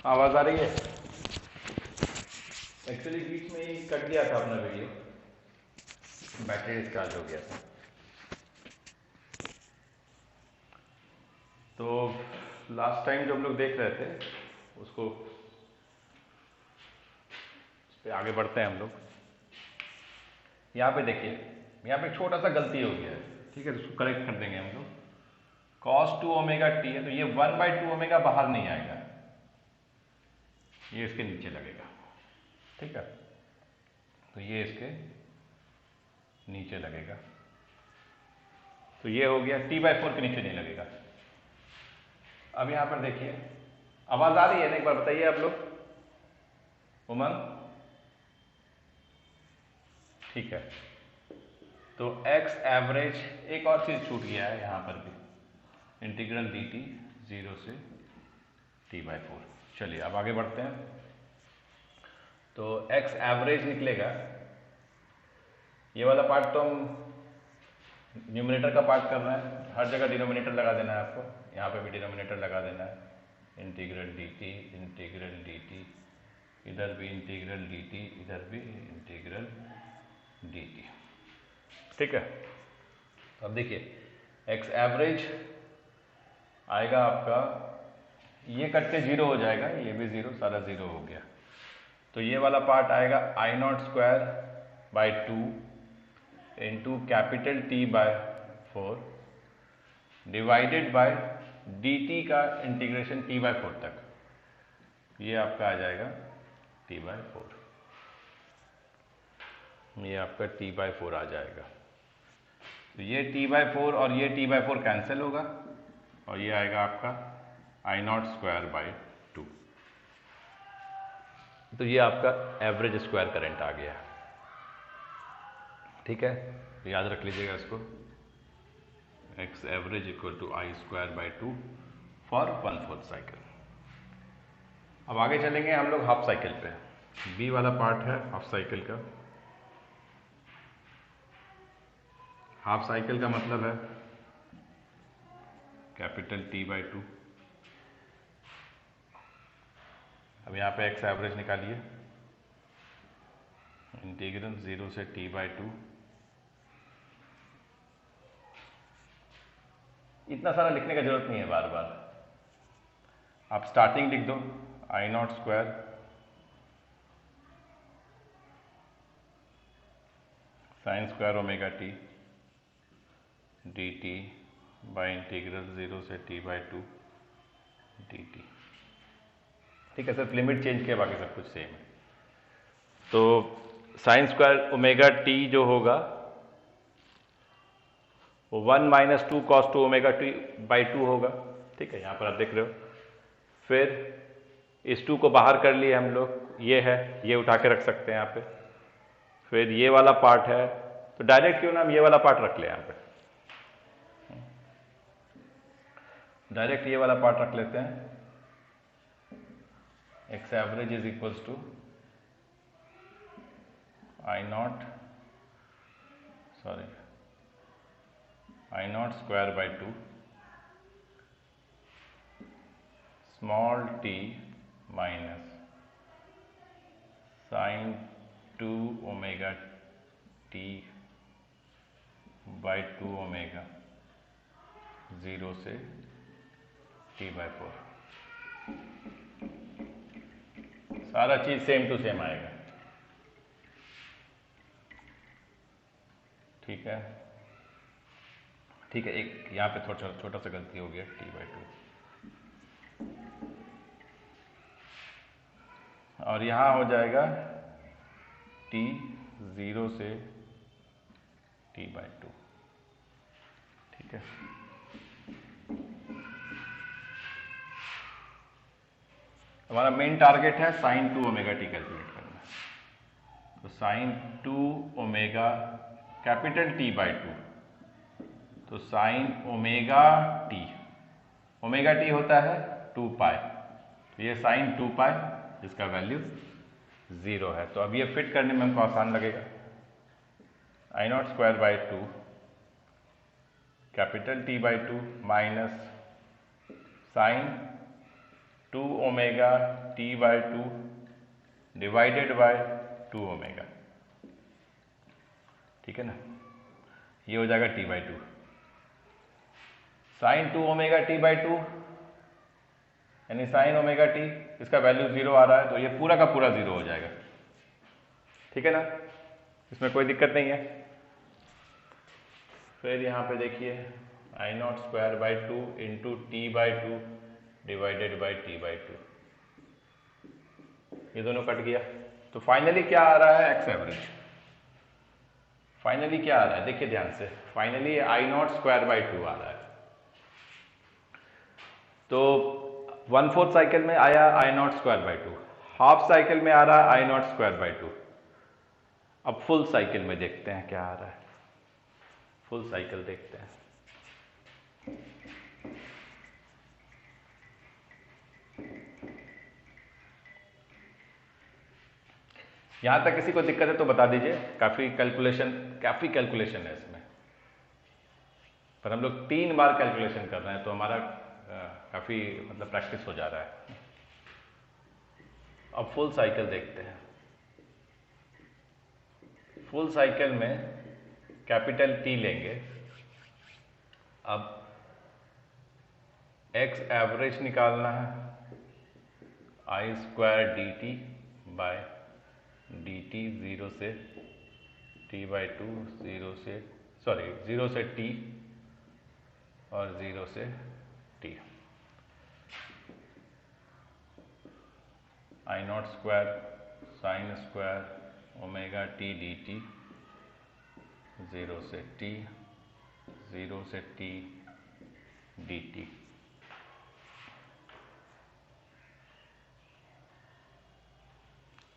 आवाज आ रही है? एक्चुअली बीच में ही कट गया था अपना वीडियो, बैटरी डिस्चार्ज हो गया था। तो लास्ट टाइम जो हम लोग देख रहे थे उसको उस पे आगे बढ़ते हैं हम लोग। यहाँ पे देखिए, यहाँ पे छोटा सा गलती हो गया है, ठीक है, तो उसको करेक्ट कर देंगे हम लोग। cos 2 ओमेगा टी है, तो ये 1/2 ओमेगा बाहर नहीं आएगा, ये इसके नीचे लगेगा, ठीक है। तो ये इसके नीचे लगेगा, तो ये हो गया t/4 के नीचे नहीं लगेगा। अब यहाँ पर देखिए, आवाज आ रही है ना? एक बार बताइए आप लोग, उमंग, ठीक है। तो x एवरेज, एक और चीज छूट गया है यहाँ पर भी, इंटीग्रल dt 0 से t/4। चलिए अब आगे बढ़ते हैं। तो x एवरेज निकलेगा, ये वाला पार्ट तो हम न्यूमरेटर का पार्ट कर रहे हैं, हर जगह डिनोमिनेटर लगा देना है आपको, यहाँ पे भी डिनोमिनेटर लगा देना है। इंटीग्रल dt, इधर भी इंटीग्रल dt, इधर भी इंटीग्रल dt, ठीक है। तो अब देखिए x एवरेज आएगा आपका, ये कट के 0 हो जाएगा, ये भी 0, सारा 0 हो गया। तो ये वाला पार्ट आएगा I0²/2 into capital T/4 divided by dt का इंटीग्रेशन t/4 तक, ये आपका आ जाएगा t/4, ये आपका t/4 आ जाएगा। तो ये t/4 और ये t/4 कैंसिल होगा और ये आएगा आपका I0²/2। तो ये आपका एवरेज स्क्वायर करंट आ गया, ठीक है। तो याद रख लीजिएगा इसको, x average equal to I²/2 for 1/4 cycle. अब आगे चलेंगे हम लोग हाफ साइकिल पे, बी वाला पार्ट है हाफ साइकिल का। हाफ साइकिल का मतलब है कैपिटल T/2। अब यहाँ पे x एवरेज निकालिए, इंटीग्रल 0 से t/2। इतना सारा लिखने का जरूरत नहीं है बार बार, आप स्टार्टिंग लिख दो I0² sin² omega t dt by integral 0 से t/2 dt, ठीक है। सिर्फ लिमिट चेंज किया, बाकी सब कुछ सेम है। तो sin² ओमेगा t जो होगा वो 1 - 2 cos 2 ओमेगा t/2 होगा, ठीक है, यहाँ पर आप देख रहे हो। फिर इस 2 को बाहर कर लिए हम लोग, ये है, ये उठा के रख सकते हैं यहाँ पे। फिर ये वाला पार्ट है, तो डायरेक्ट क्यों ना हम ये वाला पार्ट रख ले, यहाँ पे डायरेक्ट ये वाला पार्ट रख लेते हैं। x average is equals to I0²/2 small t minus sin 2 omega t/2 omega 0 से t/4। सारा चीज सेम टू सेम आएगा, ठीक है, ठीक है। एक यहाँ पे थोड़ा छोटा सा गलती हो गया, t/2, और यहाँ हो जाएगा t 0 से t/2, ठीक है। हमारा मेन टारगेट है sin 2 ओमेगा t कैलकुलेट करना। तो sin 2 ओमेगा कैपिटल T/2, तो sin ओमेगा t होता है 2π, तो ये sin 2π जिसका वैल्यू 0 है। तो अब ये फिट करने में हमको आसान लगेगा। I0²/2 capital T/2 minus sin 2 omega t by 2 divided by 2 omega, ठीक है ना, ये हो जाएगा t by 2। Sine 2 omega t by 2 यानी साइन ओमेगा टी, इसका वैल्यू 0 आ रहा है तो ये पूरा का पूरा 0 हो जाएगा, ठीक है ना, इसमें कोई दिक्कत नहीं है। फिर यहाँ पे देखिए I not square by 2 into T by 2 divided by T by 2, ये दोनों कट गया। तो फाइनली क्या आ रहा है, एक्स एवरेज। फाइनली क्या आ रहा है, देखिए ध्यान से, finally I not square by 2 आ रहा है। तो 1/4 साइकिल में आया I not square by 2, half cycle में आ रहा है आई नॉट स्क्वायर बाई 2। अब फुल साइकिल में देखते हैं क्या आ रहा है, फुल साइकिल देखते हैं। यहां तक किसी को दिक्कत है तो बता दीजिए, काफी कैलकुलेशन है इसमें, पर हम लोग 3 बार कैलकुलेशन कर रहे हैं तो हमारा काफी मतलब प्रैक्टिस हो जा रहा है। अब फुल साइकिल देखते हैं। फुल साइकिल में कैपिटल टी लेंगे। अब एक्स एवरेज निकालना है, I square D T by D T 0 से टी बाई 2, 0 से टी और 0 से T. I not square sine square omega T D T 0 से टी, 0 से टी डी टी।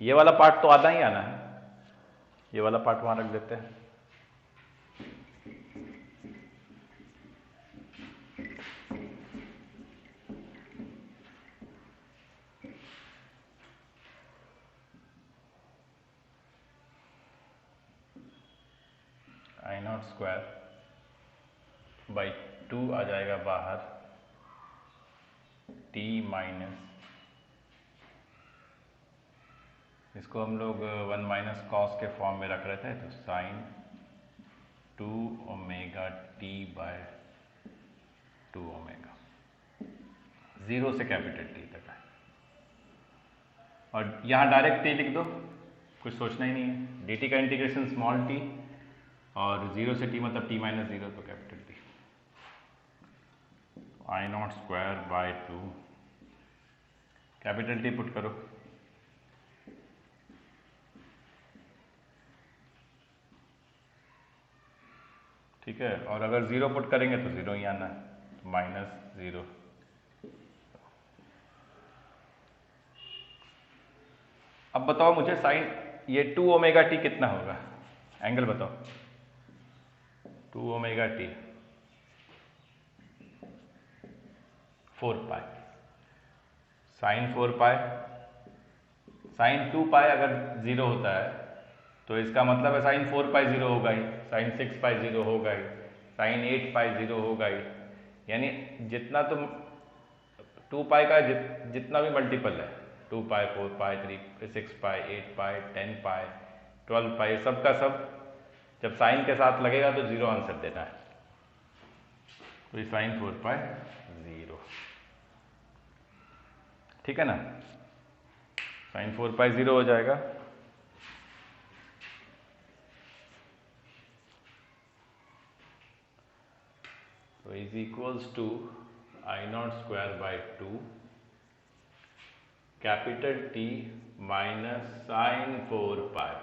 ये वाला पार्ट तो आधा ही आना है, ये वाला पार्ट वहां रख देते हैं। आई नॉट स्क्वायर बाई 2 आ जाएगा बाहर, टी माइनस, इसको हम लोग 1 माइनस कॉस के फॉर्म में रख रहे थे, तो sine 2 omega t by 2 omega, 0 से कैपिटल टी तक है। और यहाँ डायरेक्ट टी लिख दो, कुछ सोचना ही नहीं है। डी टी का इंटीग्रेशन स्मॉल टी और 0 से टी मतलब टी माइनस 0 तो capital T. I not square by 2 capital T put करो, ठीक है, और अगर 0 पुट करेंगे तो 0 ही आना है, तो माइनस 0। अब बताओ मुझे साइन ये 2 ओमेगा टी कितना होगा, एंगल बताओ। 2 ओमेगा टी 4 पाई, साइन 4 पाई, साइन 2 पाई अगर 0 होता है तो इसका मतलब है साइन 4 पाई 0 होगा ही, साइन 6 पाई 0 होगा ही, साइन 8 पाई 0 होगा ही। यानी जितना तुम 2 पाई का जितना भी मल्टीपल है, 2 पाई 4 पाई 6 पाई 8 पाई 10 पाई 12 पाई, सब का सब जब साइन के साथ लगेगा तो 0 आंसर देना है। तो ये साइन 4 पाई 0, ठीक है ना, साइन 4 पाई 0 हो जाएगा। तो is equals to I not square by 2 capital T minus sine 4 pi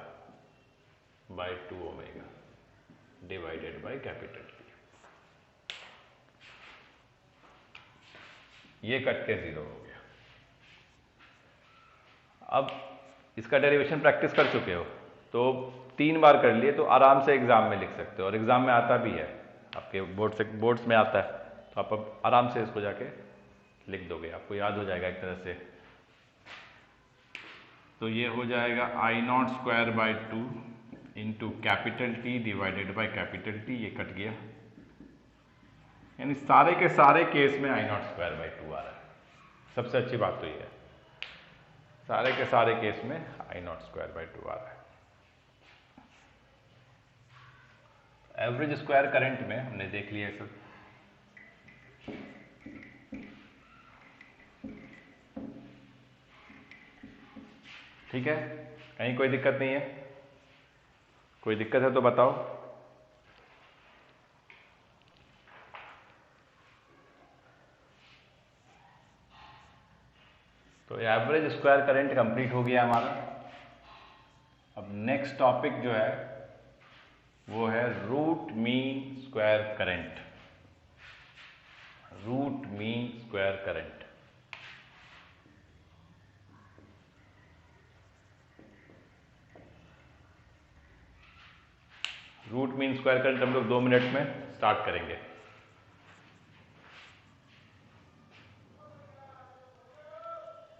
by 2 omega divided by capital T. ये कट के 0 हो गया। अब इसका डेरिवेशन प्रैक्टिस कर चुके हो तो 3 बार कर लिए तो आराम से एग्जाम में लिख सकते हो, और एग्जाम में आता भी है, आपके बोर्ड्स में आता है, तो आप अब आराम से इसको जाके लिख दोगे, आपको याद हो जाएगा एक तरह से। तो ये हो जाएगा I not square by 2 into capital T divided by capital T, ये कट गया, यानी सारे के सारे केस में आई नॉट स्क्वायर बाई 2 आ रहा है। सबसे अच्छी बात तो ये है, सारे के सारे केस में I0²/2 आ रहा है। एवरेज स्क्वायर करंट में हमने देख लिया सब, ठीक है, कहीं कोई दिक्कत नहीं है? कोई दिक्कत है तो बताओ। तो एवरेज स्क्वायर करंट कंप्लीट हो गया हमारा। अब नेक्स्ट टॉपिक जो है वो है root mean square current. Root mean square current, root mean square current हम लोग 2 मिनट में स्टार्ट करेंगे।